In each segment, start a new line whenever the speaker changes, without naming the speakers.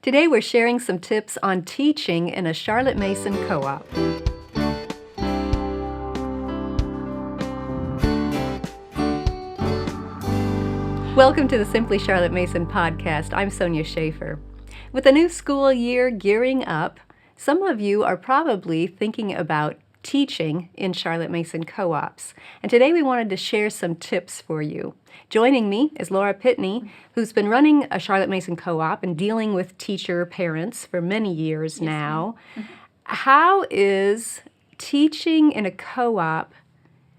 Today we're sharing some tips on teaching in a Charlotte Mason co-op. Welcome to the Simply Charlotte Mason podcast. I'm Sonya Schaefer. With the new school year gearing up, some of you are probably thinking about teaching in Charlotte Mason co-ops. And today we wanted to share some tips for you. Joining me is Laura Pitney, who's been running a Charlotte Mason co-op and dealing with teacher parents for many years now. How is teaching in a co-op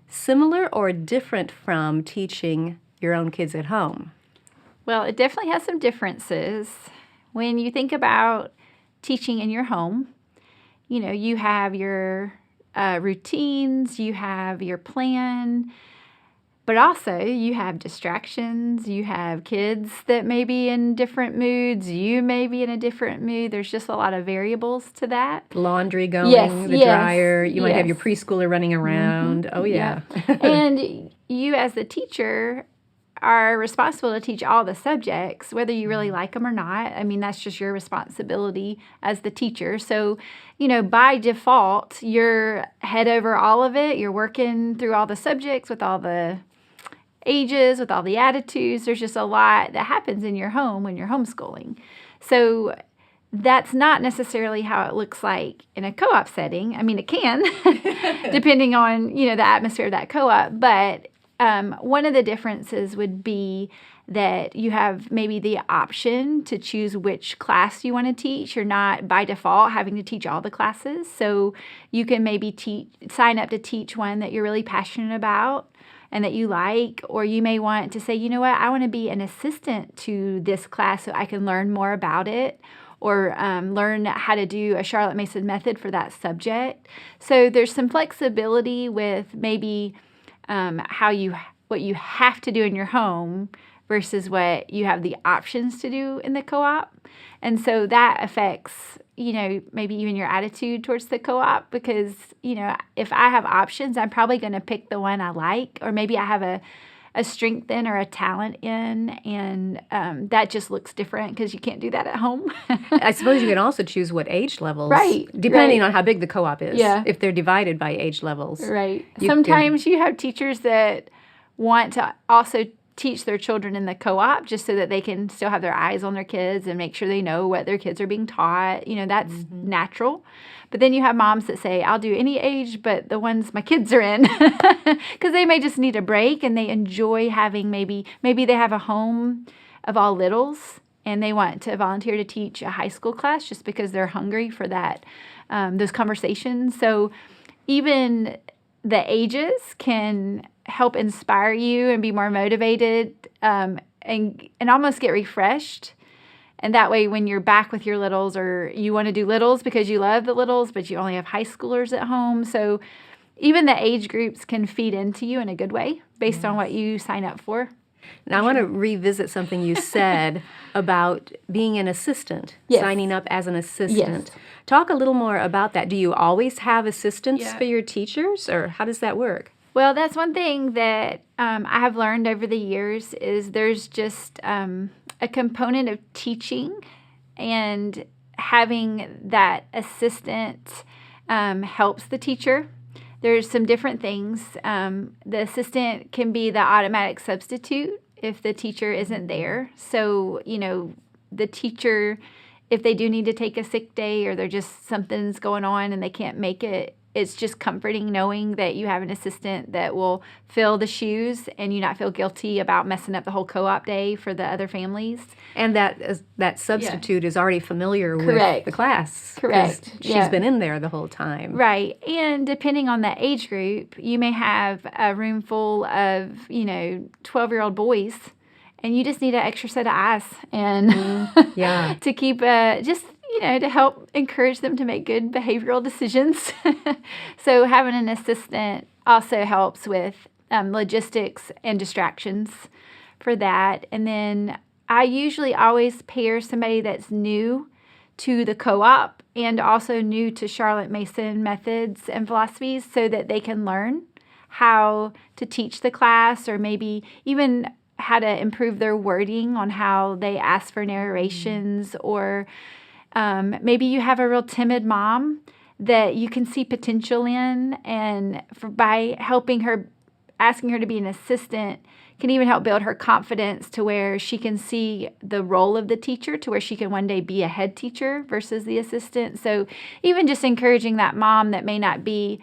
similar or different from teaching your own kids at home?
Well, it definitely has some differences. When you think about teaching in your home, you have your routines, you have your plan, but also you have distractions, you have kids that may be in different moods, you may be in a different mood. There's just a lot of variables to that.
Laundry going, the dryer, you might have your preschooler running around. Oh, yeah.
And you as the teacher are responsible to teach all the subjects, whether you really like them or not. I mean, that's just your responsibility as the teacher. So, by default, you're head over all of it. You're working through all the subjects with all the ages, with all the attitudes. There's just a lot that happens in your home when you're homeschooling. So that's not necessarily how it looks like in a co-op setting. I mean, it can, depending on, the atmosphere of that co-op. But one of the differences would be that you have maybe the option to choose which class you want to teach. You're not by default having to teach all the classes. So you can maybe sign up to teach one that you're really passionate about and that you like, or you may want to say, I want to be an assistant to this class so I can learn more about it, or learn how to do a Charlotte Mason method for that subject. So there's some flexibility with maybe what you have to do in your home versus what you have the options to do in the co-op. And so that affects, maybe even your attitude towards the co-op, because, if I have options, I'm probably going to pick the one I like, or maybe I have a strength in or a talent in, and that just looks different because you can't do that at home.
I suppose you can also choose what age levels,
depending
on how big the co-op is, if they're divided by age levels.
Right. Sometimes you have teachers that want to also teach their children in the co-op just so that they can still have their eyes on their kids and make sure they know what their kids are being taught. That's natural. But then you have moms that say, I'll do any age but the ones my kids are in, because they may just need a break and they enjoy having maybe they have a home of all littles and they want to volunteer to teach a high school class just because they're hungry for that, those conversations. So even the ages can help inspire you and be more motivated, and almost get refreshed. And that way, when you're back with your littles, or you want to do littles because you love the littles, but you only have high schoolers at home. So even the age groups can feed into you in a good way based on what you sign up for.
Now, I want to revisit something you said about being an assistant, signing up as an assistant. Talk a little more about that. Do you always have assistants for your teachers, or how does that work?
Well, that's one thing that I have learned over the years is there's just a component of teaching, and having that assistant helps the teacher. There's some different things. The assistant can be the automatic substitute if the teacher isn't there. So, the teacher, if they do need to take a sick day or something's going on and they can't make it, it's just comforting knowing that you have an assistant that will fill the shoes and you not feel guilty about messing up the whole co-op day for the other families.
And that substitute is already familiar with the class.
Correct.
She's been in there the whole time.
Right. And depending on the age group, you may have a room full of, 12-year-old boys, and you just need an extra set of eyes and to keep to help encourage them to make good behavioral decisions. So having an assistant also helps with logistics and distractions for that. And then I usually always pair somebody that's new to the co-op and also new to Charlotte Mason methods and philosophies so that they can learn how to teach the class, or maybe even how to improve their wording on how they ask for narrations, or maybe you have a real timid mom that you can see potential in, and by helping her, asking her to be an assistant, can even help build her confidence to where she can see the role of the teacher, to where she can one day be a head teacher versus the assistant. So even just encouraging that mom that may not be,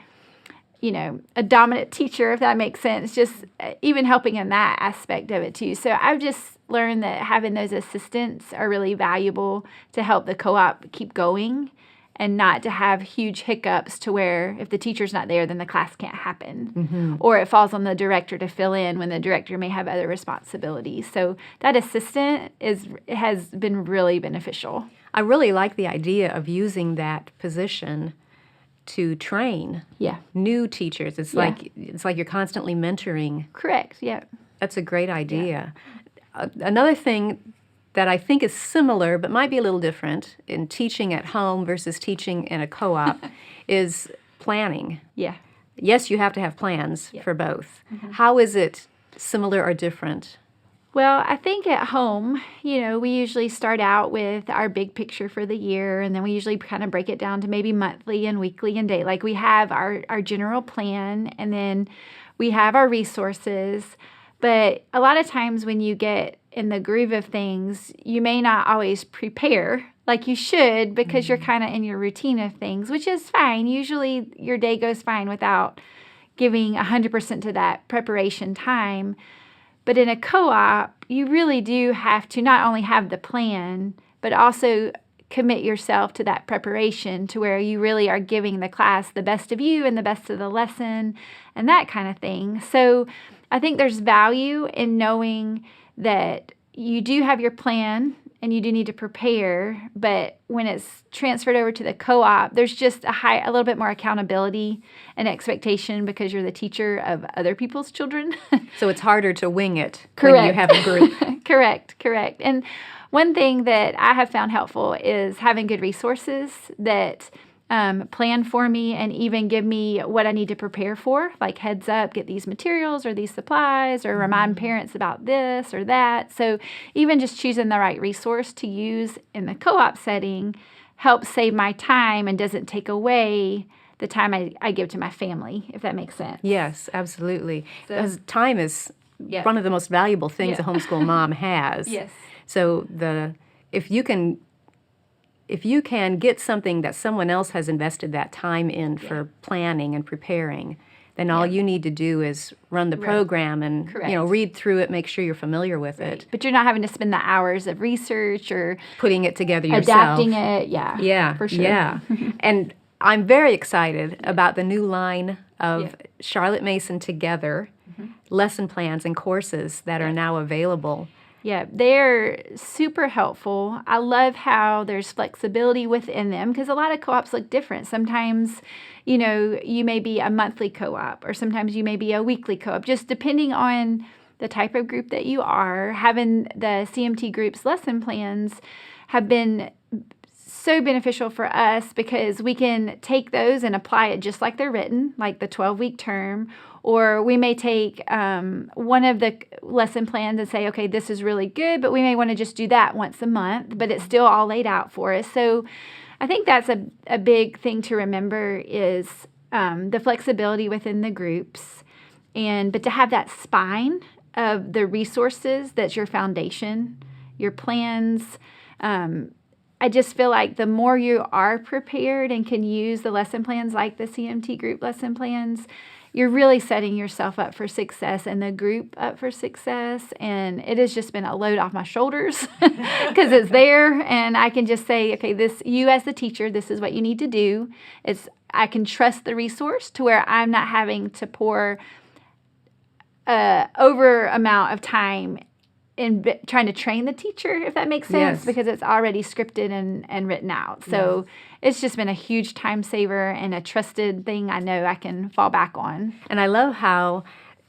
a dominant teacher, if that makes sense, just even helping in that aspect of it too. So I've just learned that having those assistants are really valuable to help the co-op keep going, and not to have huge hiccups to where if the teacher's not there, then the class can't happen. Or it falls on the director to fill in when the director may have other responsibilities. So that assistant has been really beneficial.
I really like the idea of using that position to train new teachers. It's like you're constantly mentoring.
Correct, yeah.
That's a great idea. Another thing that I think is similar but might be a little different in teaching at home versus teaching in a co-op is planning.
Yeah.
Yes, you have to have plans for both. How is it similar or different?
Well, I think at home, we usually start out with our big picture for the year, and then we usually kind of break it down to maybe monthly and weekly and day. Like we have our general plan, and then we have our resources. But a lot of times when you get in the groove of things, you may not always prepare like you should, because you're kind of in your routine of things, which is fine. Usually your day goes fine without giving 100% to that preparation time. But in a co-op, you really do have to not only have the plan, but also commit yourself to that preparation, to where you really are giving the class the best of you and the best of the lesson and that kind of thing. So I think there's value in knowing that you do have your plan and you do need to prepare, but when it's transferred over to the co-op, there's just a little bit more accountability and expectation, because you're the teacher of other people's children.
So it's harder to wing it when you have a group.
Correct. And one thing that I have found helpful is having good resources that plan for me and even give me what I need to prepare for, like heads up, get these materials or these supplies, or remind parents about this or that. So even just choosing the right resource to use in the co-op setting helps save my time and doesn't take away the time I give to my family, if that makes sense.
Yes, absolutely. Because time is one of the most valuable things a homeschool mom has.
Yes.
So if you can get something that someone else has invested that time in for planning and preparing, then all you need to do is run the program and read through it, make sure you're familiar with it.
But you're not having to spend the hours of research or
putting it together yourself.
Adapting it, yeah, for sure.
Yeah. And I'm very excited about the new line of Charlotte Mason Together lesson plans and courses that are now available.
Yeah, they're super helpful. I love how there's flexibility within them, because a lot of co-ops look different. Sometimes, you may be a monthly co-op, or sometimes you may be a weekly co-op, just depending on the type of group that you are. Having the CMT group's lesson plans have been so beneficial for us, because we can take those and apply it just like they're written, like the 12-week term. Or we may take one of the lesson plans and say, okay, this is really good, but we may want to just do that once a month, but it's still all laid out for us. So I think that's a big thing to remember, is the flexibility within the groups, but to have that spine of the resources that's your foundation, your plans. I just feel like the more you are prepared and can use the lesson plans like the CMT group lesson plans, you're really setting yourself up for success and the group up for success. And it has just been a load off my shoulders because it's there. And I can just say, okay, you as the teacher, this is what you need to do. I can trust the resource to where I'm not having to pour over amount of time in trying to train the teacher, if that makes sense, because it's already scripted and written out. So it's just been a huge time saver and a trusted thing I know I can fall back on.
And I love how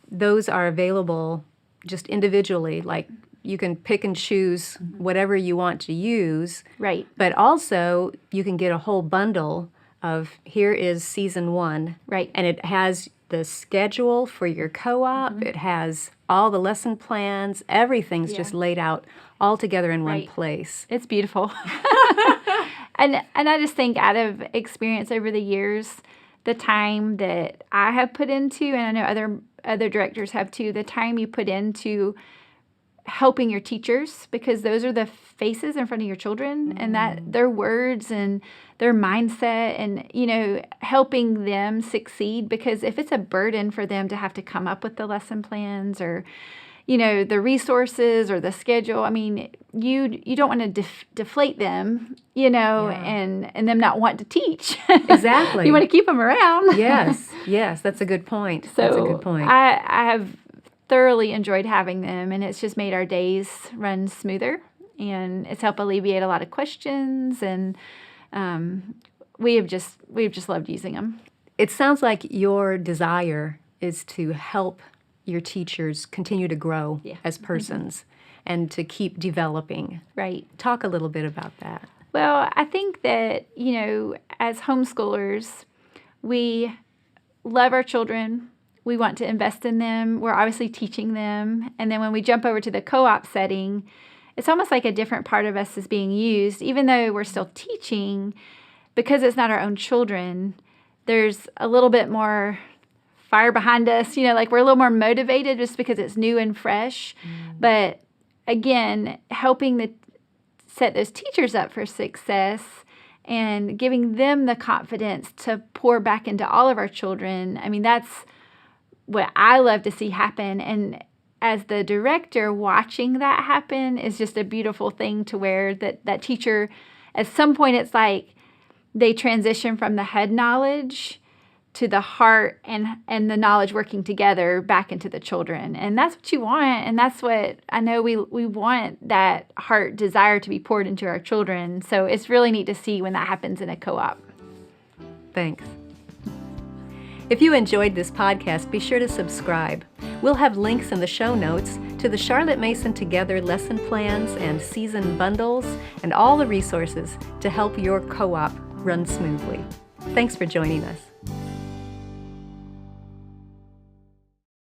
those are available just individually, like you can pick and choose whatever you want to use.
Right.
But also you can get a whole bundle of, here is season 1.
Right.
And it has the schedule for your co-op. It has all the lesson plans. Everything's just laid out all together in one place.
It's beautiful. And I just think out of experience over the years, the time that I have put into, and I know other directors have too, the time you put into helping your teachers, because those are the faces in front of your children, and that their words and their mindset, and helping them succeed. Because if it's a burden for them to have to come up with the lesson plans or the resources or the schedule, I mean, you don't want to deflate them, and them not want to teach.
Exactly.
You want to keep them around.
Yes, that's a good point. That's a good point.
I have thoroughly enjoyed having them, and it's just made our days run smoother, and it's helped alleviate a lot of questions, and we've just loved using them.
It sounds like your desire is to help your teachers continue to grow as persons and to keep developing.
Right.
Talk a little bit about that.
Well, I think that, as homeschoolers, we love our children. We want to invest in them. We're obviously teaching them. And then when we jump over to the co-op setting, it's almost like a different part of us is being used. Even though we're still teaching, because it's not our own children, there's a little bit more fire behind us, like we're a little more motivated just because it's new and fresh. But again, helping set those teachers up for success and giving them the confidence to pour back into all of our children. I mean, that's what I love to see happen. And as the director, watching that happen is just a beautiful thing, to where that teacher, at some point, it's like they transition from the head knowledge to the heart and the knowledge working together back into the children. And that's what you want. And that's what I know we want, that heart desire to be poured into our children. So it's really neat to see when that happens in a co-op.
Thanks. If you enjoyed this podcast, be sure to subscribe. We'll have links in the show notes to the Charlotte Mason Together lesson plans and season bundles and all the resources to help your co-op run smoothly. Thanks for joining us.